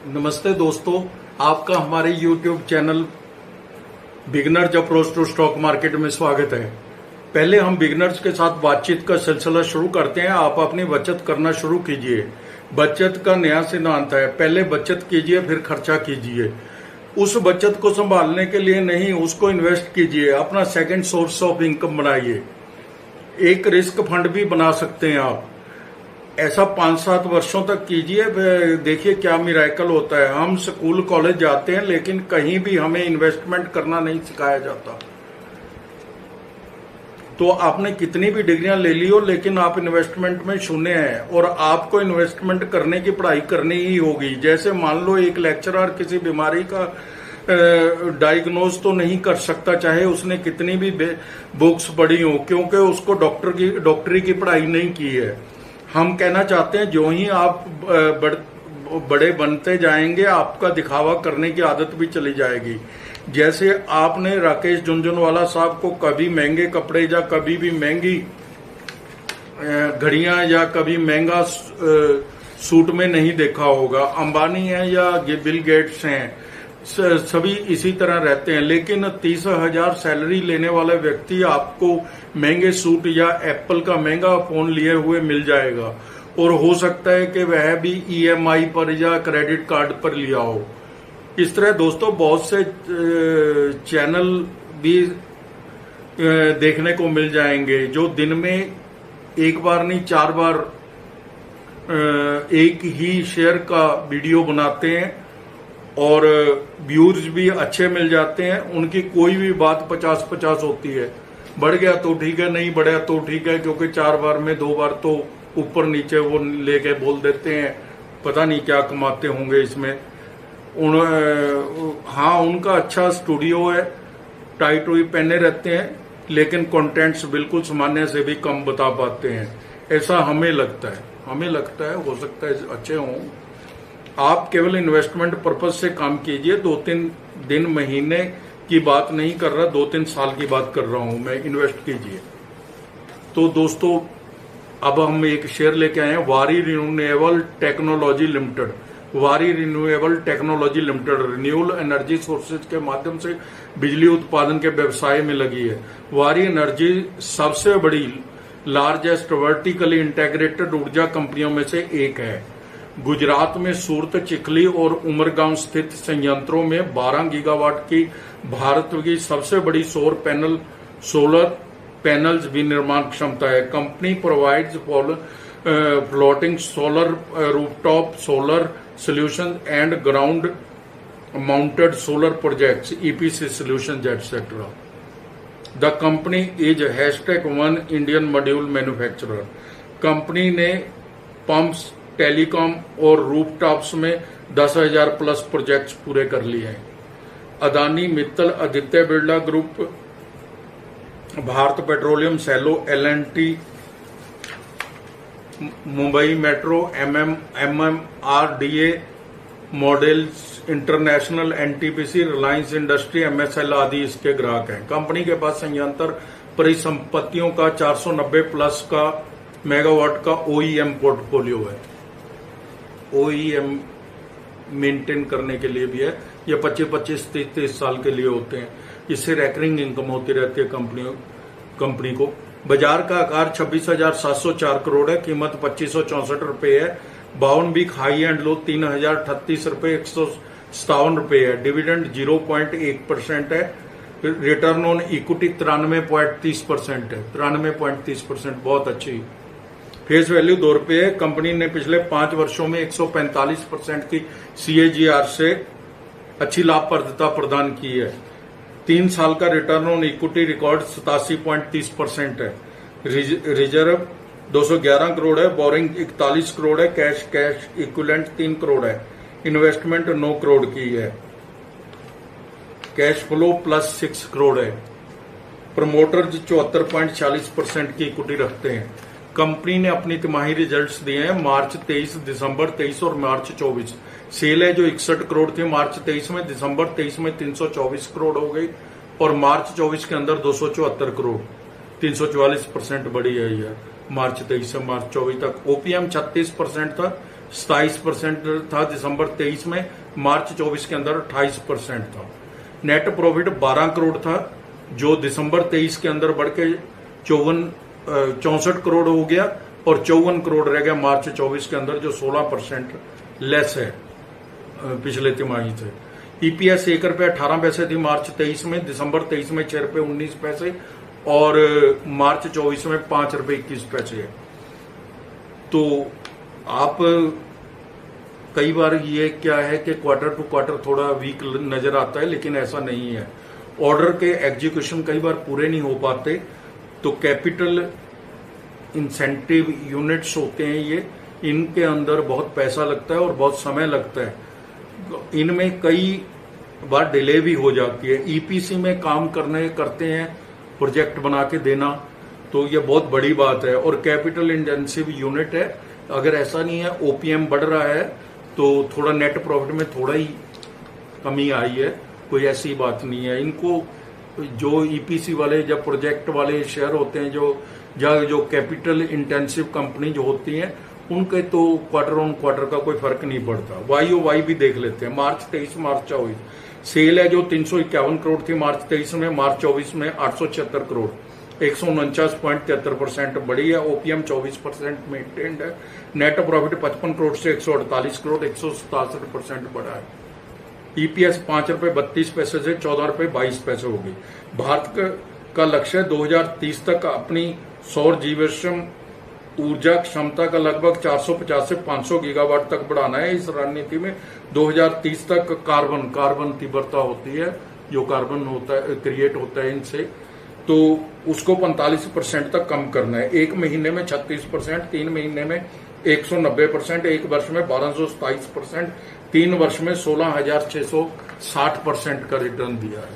नमस्ते दोस्तों, आपका हमारे YouTube channel beginners approach to stock market में स्वागत है। पहले हम बिगनर्स के साथ बातचीत का सिलसिला शुरू करते हैं। आप अपनी बचत करना शुरू कीजिए। बचत का नया सिद्धांत है, पहले बचत कीजिए फिर खर्चा कीजिए। उस बचत को संभालने के लिए नहीं, उसको इन्वेस्ट कीजिए, अपना सेकंड सोर्स ऑफ इनकम बनाइए। एक रिस्क फंड भी बना सकते हैं आप। ऐसा 5-7 वर्षों तक कीजिए, देखिए क्या मिरेकल होता है। हम स्कूल कॉलेज जाते हैं लेकिन कहीं भी हमें इन्वेस्टमेंट करना नहीं सिखाया जाता। तो आपने कितनी भी डिग्रियां ले ली हो लेकिन आप इन्वेस्टमेंट में शून्य हैं, और आपको इन्वेस्टमेंट करने की पढ़ाई करनी ही होगी। जैसे मान लो एक लेक्चरर किसी बीमारी का डायग्नोज तो नहीं कर सकता चाहे उसने कितनी भी बुक्स पढ़ी हो, क्योंकि उसको डॉक्टरी की पढ़ाई नहीं की है। हम कहना चाहते हैं जो ही आप बड़े बनते जाएंगे आपका दिखावा करने की आदत भी चली जाएगी। जैसे आपने राकेश झुनझुनवाला साहब को कभी महंगे कपड़े या कभी भी महंगी घड़ियां या कभी महंगा सूट में नहीं देखा होगा। अंबानी है या बिल गेट्स हैं, सभी इसी तरह रहते हैं। लेकिन 30,000 सैलरी लेने वाला व्यक्ति आपको महंगे सूट या एप्पल का महंगा फोन लिए हुए मिल जाएगा, और हो सकता है कि वह भी EMI पर या क्रेडिट कार्ड पर लिया हो। इस तरह दोस्तों बहुत से चैनल भी देखने को मिल जाएंगे जो दिन में एक बार नहीं 4 बार एक ही शेयर का वीडियो बनाते हैं, और व्यूज भी अच्छे मिल जाते हैं। उनकी कोई भी बात 50-50 होती है। बढ़ गया तो ठीक है, नहीं बढ़ा तो ठीक है, क्योंकि 4 बार में 2 बार तो ऊपर नीचे वो लेके बोल देते हैं। पता नहीं क्या कमाते होंगे इसमें। हाँ, उनका अच्छा स्टूडियो है, टाई टोई पहने रहते हैं, लेकिन कंटेंट्स बिल्कुल सामान्य से भी कम बता पाते हैं, ऐसा हमें लगता है। हो सकता है अच्छे हों। आप केवल इन्वेस्टमेंट पर्पज से काम कीजिए। 2-3 दिन महीने की बात नहीं कर रहा, 2-3 साल की बात कर रहा हूं मैं। इन्वेस्ट कीजिए। तो दोस्तों अब हम एक शेयर लेके आए हैं, वारी रिन्यूएबल टेक्नोलॉजी लिमिटेड। वारी renewable technology limited renewable energy sources के माध्यम से बिजली उत्पादन के व्यवसाय में लगी है। वारी एनर्जी सबसे बड़ी लार्जेस्ट वर्टिकली इंटेग्रेटेड ऊर्जा कंपनियों में से एक है। गुजरात में सूरत, चिखली और उमरगांव स्थित संयंत्रों में 12 गीगावाट की भारत की सबसे बड़ी सोलर पैनल्स विनिर्माण क्षमता है। Company provides floating solar, rooftop solar solution and ground mounted solar projects, EPC solutions etc. The company is #1 Indian module manufacturer. Company ने पंप्स, टेलीकॉम और रूफटॉप्स में 10,000 प्लस प्रोजेक्ट्स पूरे कर लिए हैं। अदानी मित्तल, आदित्य बिरला ग्रुप, भारत पेट्रोलियम, सेलो, L&T, Mumbai metro, MMRDA, models international, NTPC, Reliance industry, MSL आदि इसके ग्राहक हैं। कंपनी के पास संयंत्र परिसंपत्तियों का 490 प्लस का मेगावाट का OEM पोर्टफोलियो है। OEM मेंटेन करने के लिए भी है। ये 25-30 साल के लिए होते हैं। इससे रैकरिंग इनकम होती रहती है कंपनी को। बाजार का आकार 26,704 करोड़ है। कीमत 2,564 रुपए है। 52 वीक हाई एंड लो 3,038 रुपए 157 रुपए है। डिविडेंड 0.1% है। रिटर्न ऑन इक्विटी 93.30% है। 93.30% बहुत अच्छी। फेस वैल्यू 2 रुपये है। कंपनी ने पिछले 5 वर्षों में 145% की CAGR से अच्छी लाभप्रदता प्रदान की है। 3 साल का रिटर्न ऑन इक्विटी रिकॉर्ड 87.30% है। रिजर्व 211 करोड़ है। बोरिंग 41 करोड़ है। कैश इक्विवेलेंट 3 करोड़ है। इन्वेस्टमेंट 9 करोड़ की है। कैश फ्लो प्लस 6 करोड़ है। प्रमोटर्स 74.40% की इक्विटी रखते हैं। कंपनी ने अपनी तिमाही रिजल्ट्स दिए हैं मार्च 23, दिसंबर 23 और मार्च 24। सेल है जो 61 करोड़ थी मार्च 23 में, दिसंबर 23 में 324 करोड़ हो गई, और मार्च 24 के अंदर 274 करोड़, 344% बढ़ी है यह मार्च 23 से मार्च 24 तक। OPM 36% था, 27% था दिसंबर 23 में, मार्च 24 के अंदर 28% था। नेट प्रॉफिट 12 करोड़ था, जो दिसंबर 23 के अंदर बढ़ के 64 करोड़ हो गया और 54 करोड़ रह गया मार्च 24 के अंदर, जो 16% लेस है पिछले तिमाही से। ईपीएस ₹1.18 थी मार्च 23 में, दिसंबर 23 में ₹6.19 और मार्च 24 में ₹5.21 है। तो आप कई बार ये क्या है कि क्वार्टर टू क्वार्टर थोड़ा वीक नजर आता है, लेकिन ऐसा नहीं है। ऑर्डर के एग्जीक्यूशन कई बार पूरे नहीं हो पाते, तो कैपिटल इंसेंटिव यूनिट्स होते हैं ये, इनके अंदर बहुत पैसा लगता है और बहुत समय लगता है। इनमें कई बार डिले भी हो जाती है। ईपीसी में काम करते हैं, प्रोजेक्ट बना के देना, तो ये बहुत बड़ी बात है और कैपिटल इंटेंसिव यूनिट है। अगर ऐसा नहीं है, ओपीएम बढ़ रहा है तो थोड़ा नेट प्रॉफिट में थोड़ा ही कमी आई है, कोई ऐसी बात नहीं है। इनको जो ईपीसी वाले या प्रोजेक्ट वाले शेयर होते हैं, जो कैपिटल इंटेंसिव कंपनी जो होती हैं, उनके तो क्वार्टर ऑन क्वार्टर का कोई फर्क नहीं पड़ता। वाई भी देख लेते हैं। मार्च 23 मार्च 24 सेल है जो 351 करोड़ थी मार्च 23 में, मार्च 24 में 876 करोड़, 149.73% बढ़ी है। ओपीएम 24% मेंटेन्ड है। नेट प्रॉफिट 55 करोड़ से 148 करोड़, 167% बढ़ा है। ईपीएस ₹5.32 से ₹14.22 हो गई। भारत का लक्ष्य 2030 तक अपनी सौर जीवाश्म ऊर्जा क्षमता का लगभग 450 से 500 गीगावाट तक बढ़ाना है। इस रणनीति में 2030 तक कार्बन तीव्रता होती है, जो कार्बन होता है क्रिएट होता है इनसे, तो उसको 45% तक कम करना है। एक महीने में 36%, 3 महीने में 190%, एक वर्ष में 1227%, 3 वर्ष में 16,660% का रिटर्न दिया है।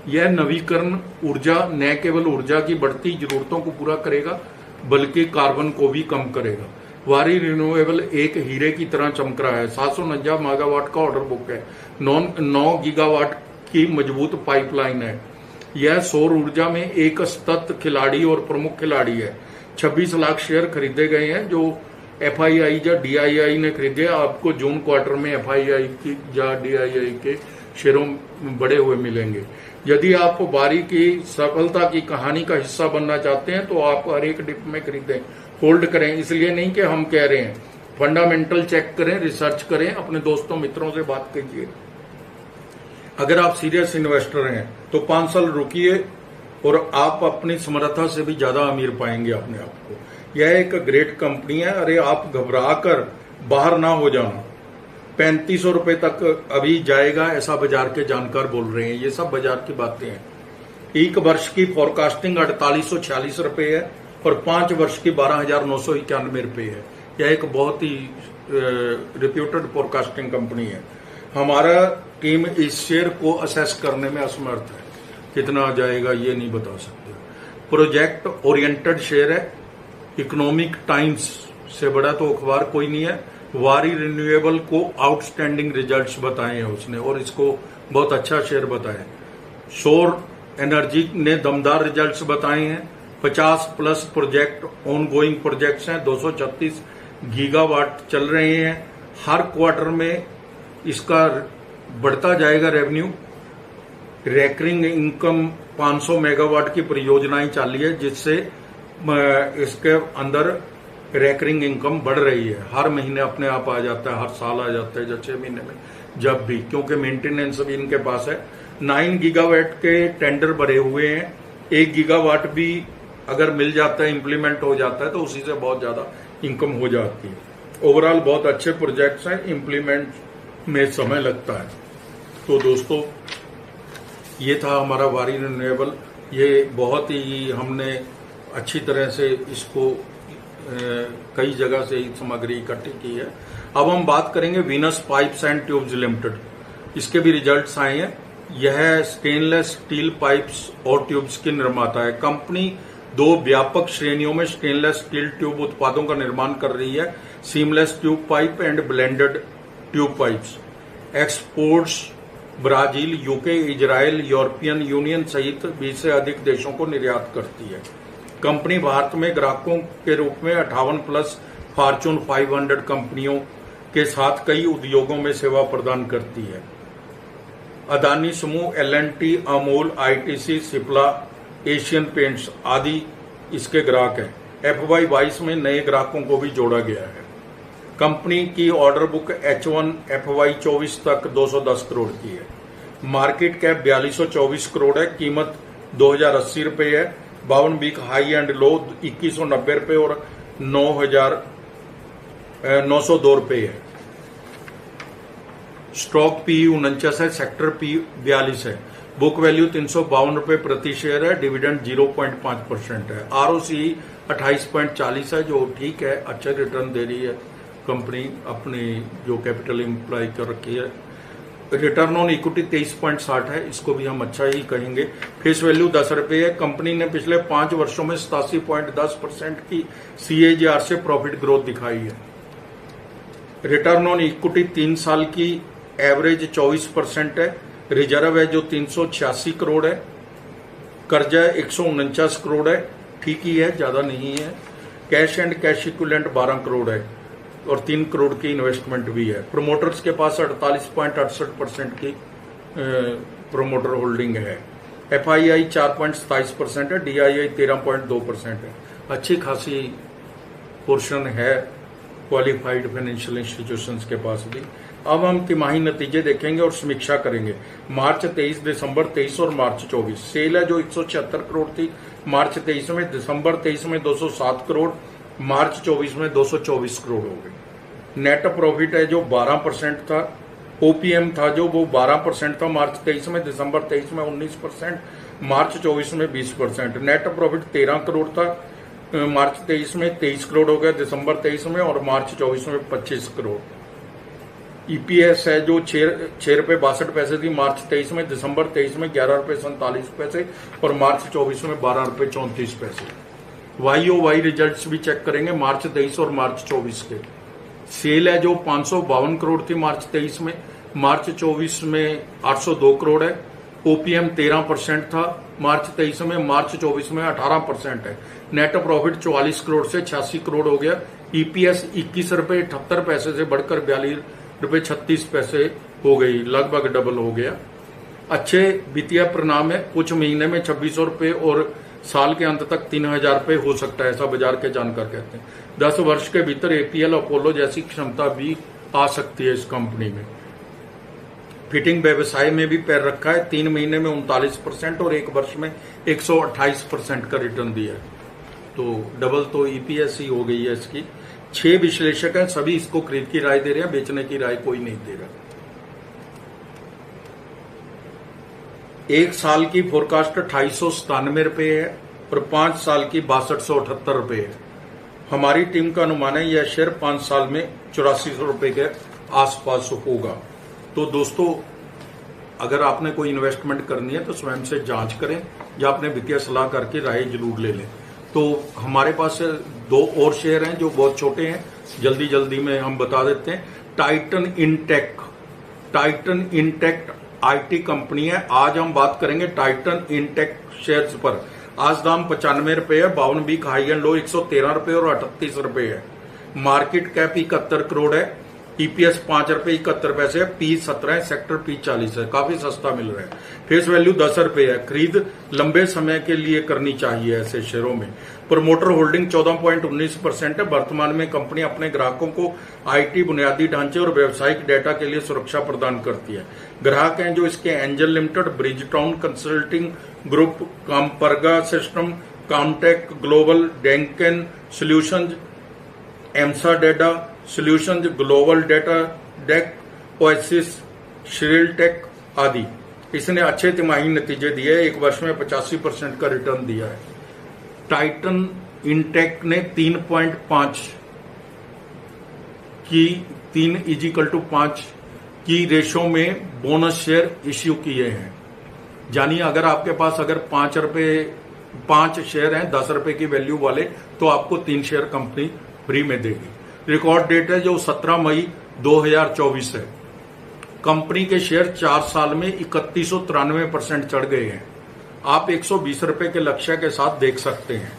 यह नवीकरण ऊर्जा न केवल ऊर्जा की बढ़ती जरूरतों को पूरा करेगा, बल्कि कार्बन को भी कम करेगा। वारी रिन्यूएबल एक हीरे की तरह चमक रहा है। 749 मेगावाट का ऑर्डर बुक है। 9 गीगावाट की मजबूत पाइपलाइन है। यह सौर ऊर्जा में एक सतत खिलाड़ी और प्रमुख खिलाड़ी है। 26 लाख शेयर खरीदे गए हैं, जो एफआईआई या डीआईआई ने खरीदे। आपको जून क्वार्टर में एफआईआई की या डीआईआई के शेयरों बढ़े हुए मिलेंगे। यदि आप वारी की सफलता की कहानी का हिस्सा बनना चाहते हैं तो आप हर एक डिप में खरीदें, होल्ड करें। इसलिए नहीं कि हम कह रहे हैं, फंडामेंटल चेक करें, रिसर्च करें, अपने दोस्तों मित्रों से बात कीजिए। अगर आप सीरियस इन्वेस्टर हैं तो 5 साल रुकिए और आप अपनी समर्था से भी ज्यादा अमीर पाएंगे अपने आप को। यह एक ग्रेट कंपनी है। अरे आप घबरा कर बाहर ना हो जाना। 3500 रुपए तक अभी जाएगा, ऐसा बाजार के जानकार बोल रहे हैं। ये सब बाजार की बातें हैं। एक वर्ष की फोरकास्टिंग 4846 रुपए है और 5 वर्ष की 12,991 रुपए है। यह एक बहुत ही रिप्यूटेड फोरकास्टिंग कंपनी है। हमारा टीम इस शेयर को असेस करने में असमर्थ है, कितना जाएगा ये नहीं बता सकते। प्रोजेक्ट ओरिएंटेड शेयर है। इकोनॉमिक टाइम्स से बड़ा तो अखबार कोई नहीं है। वारी रिन्यूएबल को आउटस्टैंडिंग रिजल्ट्स बताए हैं उसने और इसको बहुत अच्छा शेयर बताया। सौर एनर्जी ने दमदार रिजल्ट्स बताए हैं। 50+ प्रोजेक्ट ऑनगोइंग प्रोजेक्ट्स हैं। 236 गीगावाट चल रहे हैं। हर क्वार्टर में इसका बढ़ता जाएगा रेवेन्यू। रेकरिंग इनकम 500 मेगावाट की परियोजनाएं चाली है, जिससे इसके अंदर रेकरिंग इनकम बढ़ रही है। हर महीने अपने आप आ जाता है, हर साल आ जाता है, या 6 महीने में जब भी, क्योंकि मेंटेनेंस भी इनके पास है। 9 गीगावाट के टेंडर भरे हुए हैं। 1 गीगावाट भी अगर मिल जाता है, इंप्लीमेंट हो जाता है, तो उसी से बहुत ज्यादा इनकम हो जाती है। ओवरऑल बहुत अच्छे प्रोजेक्ट्स हैं, इंप्लीमेंट में समय लगता है। तो दोस्तों, ये था हमारा वारी रिन्यूएबल। ये बहुत ही हमने अच्छी तरह से इसको कई जगह से सामग्री इकट्ठी की है। अब हम बात करेंगे Venus pipes and tubes limited. इसके भी रिजल्ट्स आए हैं। यह स्टेनलेस स्टील पाइप्स और ट्यूब्स की निर्माता है। कंपनी 2 व्यापक श्रेणियों में स्टेनलेस स्टील ट्यूब उत्पादों का निर्माण कर रही है। Seamless tube pipe and blended tube pipes. Exports Brazil, UK, Israel, European union सहित 20 से अधिक देशों को निर्यात करती है। कंपनी भारत में ग्राहकों के रूप में 58+ फॉर्च्यून 500 कंपनियों के साथ कई उद्योगों में सेवा प्रदान करती है। अदानी समूह, L&T, Amul, ITC, Cipla, Asian paints आदि इसके ग्राहक हैं। FY22 में नए ग्राहकों को भी जोड़ा गया है। कंपनी की ऑर्डर बुक H1 FY24 तक 210 करोड़ की है। मार्केट कैप 4224 करोड़ है। कीमत 2080 रुपए है। 52 वीक हाई एंड लो 2190 रुपए और 9,902 रुपए है। स्टॉक P 49 है। सेक्टर P 42 है। बुक वैल्यू 352 रुपए प्रति शेयर है। डिविडेंड 0.5% है। ROCE 28.40 है, जो ठीक है, अच्छा रिटर्न दे रही है कंपनी अपनी जो कैपिटल एम्प्लॉय कर रखी है। रिटर्न ऑन इक्विटी 23.60 है, इसको भी हम अच्छा ही कहेंगे। फेस वैल्यू 10 रुपए है। कंपनी ने पिछले 5 वर्षों में 87.10% की CAGR से प्रॉफिट ग्रोथ दिखाई है। रिटर्न ऑन इक्विटी 3 साल की एवरेज 24% है। रिजर्व है जो 386 करोड़ है। कर्जा 149 करोड़ है, ठीक ही है, ज्यादा नहीं है। Cash and cash equivalent 12 crore है और 3 करोड़ की इन्वेस्टमेंट भी है। प्रोमोटर्स के पास 48.68% की प्रोमोटर होल्डिंग है। FII 4.27% है। DII 13.2% है। अच्छी खासी पोर्शन है क्वालिफाइड फाइनेंशियल इंस्टीट्यूशंस के पास भी। अब हम तिमाही नतीजे देखेंगे और समीक्षा करेंगे। मार्च 23, दिसंबर 23 और मार्च 24। सेल है जो 176 करोड़ थी मार्च 23 में, दिसंबर 23 में 207 करोड़, मार्च 24 में 224 करोड़ हो गई। नेट प्रॉफिट है जो 12% था। OPM था जो वो 12% था मार्च 23 में, दिसंबर 23 में 19%, मार्च 24 में 20%। नेट प्रॉफिट 13 करोड़ था मार्च 23 में, 23 करोड़ हो गया दिसंबर 23 में और मार्च 24 में 25 करोड़। EPS है जो 6 रुपए 62 पैसे थी मार्च 23 में, दिसंबर 23 में 11 रुपए 47 पैसे और मार्च 24 में 12 रुपए 34 पैसे। YOY रिजल्ट्स भी चेक करेंगे मार्च 23 और मार्च 24 के। सेल है जो 552 करोड़ थी मार्च 23 में, मार्च 24 में 802 करोड़ है। OPM 13% था मार्च 23 में, मार्च 24 में 18% है। नेट प्रॉफिट 44 करोड़ से 86 करोड़ हो गया। EPS 21 रुपए 78 पैसे से बढ़कर 42 रुपए 36 पैसे हो गई, लगभग डबल हो गया। अच्छे वित्तीय परिणाम है। कुछ महीने में 2600 रुपए और साल के अंत तक 3000 रुपए हो सकता है, ऐसा बाजार के जानकार कहते हैं। 10 वर्ष के भीतर APL अपोलो जैसी क्षमता भी आ सकती है इस कंपनी में। फिटिंग व्यवसाय में भी पैर रखा है। 3 महीने में 39% और 1 वर्ष में 128% का रिटर्न दिया है, तो डबल तो EPS ही हो गई है इसकी। 6 विश्लेषक हैं, सभी इसको खरीद की राय दे रहे हैं, बेचने की राय कोई नहीं दे रहा। 1 साल की फोरकास्ट 2897 रुपए है और 5 साल की 6278 रुपए है। हमारी टीम का अनुमान है यह शेयर 5 साल में 8400 रुपए के आसपास होगा। तो दोस्तों, अगर आपने कोई इन्वेस्टमेंट करनी है तो स्वयं से जांच करें या अपने वित्तीय सलाहकार की राय जरूर ले लें। तो हमारे पास 2 और शेयर हैं जो बहुत छोटे हैं, जल्दी जल्दी में हम बता देते हैं। टाइटन इंटेक IT कंपनी है। आज हम बात करेंगे टाइटन इंटेक शेयर्स पर। आज दाम 95 रुपए है। 52 वीक हाई एंड लो 113 रुपए और 38 रुपए है। मार्केट कैप 71 करोड़ है। EPS 5 रुपए 71 पैसे है। P 17 है। सेक्टर P 40 है, काफी सस्ता मिल रहा है। फेस वैल्यू 10 रुपए है। खरीद लंबे समय के लिए करनी चाहिए ऐसे शेयरों में। प्रोमोटर होल्डिंग 14.19% है। वर्तमान में कंपनी अपने ग्राहकों को IT बुनियादी ढांचे और व्यावसायिक डेटा के लिए सुरक्षा प्रदान करती है। ग्राहक हैं जो इसके Angel Limited, Bridgetown Consulting Group, कामपरगा सिस्टम, कामटेक ग्लोबल, डेंकन सोल्यूशंस, एमसा डेटा सोल्यूशंस, ग्लोबल डेटा डेक, ओएसिस, श्रीलटेक आदि। इसने अच्छे तिमाही नतीजे दिए। 1 वर्ष में 85% का रिटर्न दिया है। टाइटन इंटेक ने 3.5 की 3:5 की रेशो में बोनस शेयर इश्यू किए हैं। यानी अगर आपके पास अगर 5 शेयर हैं 10 रुपए की वैल्यू वाले, तो आपको 3 शेयर कंपनी फ्री में देगी। रिकॉर्ड डेट है जो 17 मई 2024 है। कंपनी के शेयर 4 साल में 3193% चढ़ गए हैं। आप 120 रुपए के लक्ष्य के साथ देख सकते हैं।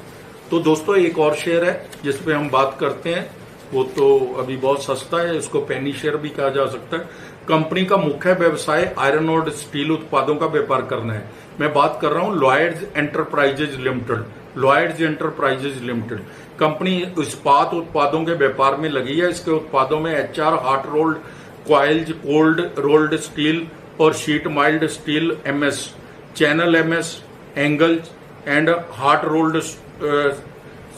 तो दोस्तों, एक और शेयर है जिस पे हम बात करते हैं, वो तो अभी बहुत सस्ता है, इसको पेनी शेयर भी कहा जा सकता है। कंपनी का मुख्य व्यवसाय आयरन और स्टील उत्पादों का व्यापार करना है। मैं बात कर रहा हूं Lloyds Enterprises Limited. Lloyds Enterprises Limited company इस्पात उत्पादों के व्यापार में लगी है। इसके उत्पादों में HR, hot rolled coils, cold rolled steel और sheet mild steel MS, channel MS, angles and hot rolled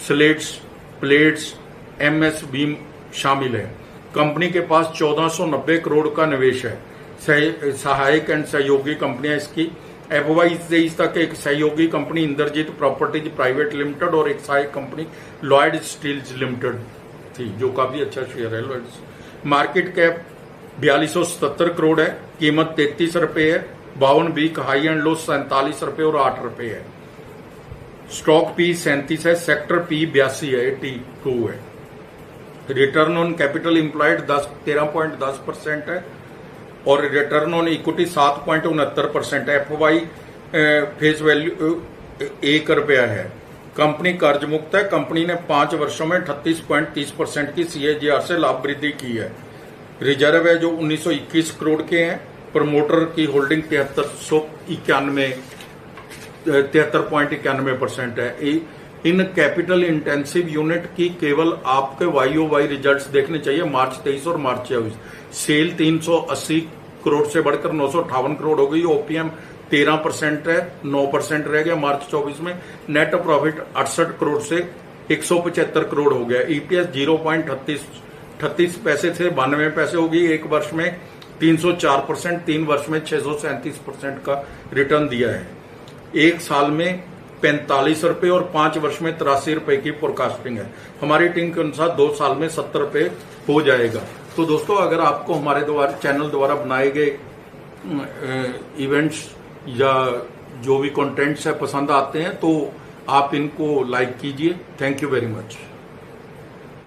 slates, plates, MS beam शामिल है। कंपनी के पास 1490 करोड़ का निवेश है। सहायक एंड सहयोगी कंपनियां इसकी FY 23 तक एक सहयोगी company Indrajit Properties Private Limited और एक सहायक कंपनी लॉयड स्टील्स लिमिटेड थी, जो काफी अच्छा शेयर है लॉयड्स। मार्केट कैप 4277 करोड़ है, कीमत 33 रुपए है, 52 वीक हाई एंड लो 47 रुपए और 8 रुपए है। स्टॉक P 37 है, सेक्टर P 82 है, 82 है। रिटर्न ऑन कैपिटल एम्प्लॉयड 13.10% है और रिटर्न ऑन इक्विटी 7.69% है। FY फेस वैल्यू 1 रुपया है। कंपनी कर्ज मुक्त है। कंपनी ने 5 वर्षों में 38.30% की CAGR से लाभ वृद्धि की है। रिजर्व है जो 1921 करोड़ के हैं। प्रमोटर की होल्डिंग 73.91% है। इन कैपिटल इंटेंसिव यूनिट की केवल आपके YOY रिजल्ट्स देखने चाहिए मार्च 23 और मार्च 24। सेल 380 करोड़ से बढ़कर 958 करोड़ हो गई। OPM 13% है, 9% रह गया मार्च 24 में। नेट प्रॉफिट 68 करोड़ से 175 करोड़ हो गया। EPS 0.38 पैसे से 92 पैसे हो गई। एक वर्ष में 304%, 3 वर्ष में 637% का रिटर्न दिया है। एक साल में 45 रुपए और 5 वर्ष में 83 रुपए की फोरकास्टिंग है। हमारी टीम के अनुसार 2 साल में 70 रुपए हो जाएगा। तो दोस्तों, अगर आपको हमारे द्वारा चैनल द्वारा बनाए गए इवेंट्स या जो भी कंटेंट्स है पसंद आते हैं तो आप इनको लाइक कीजिए। Thank you very much.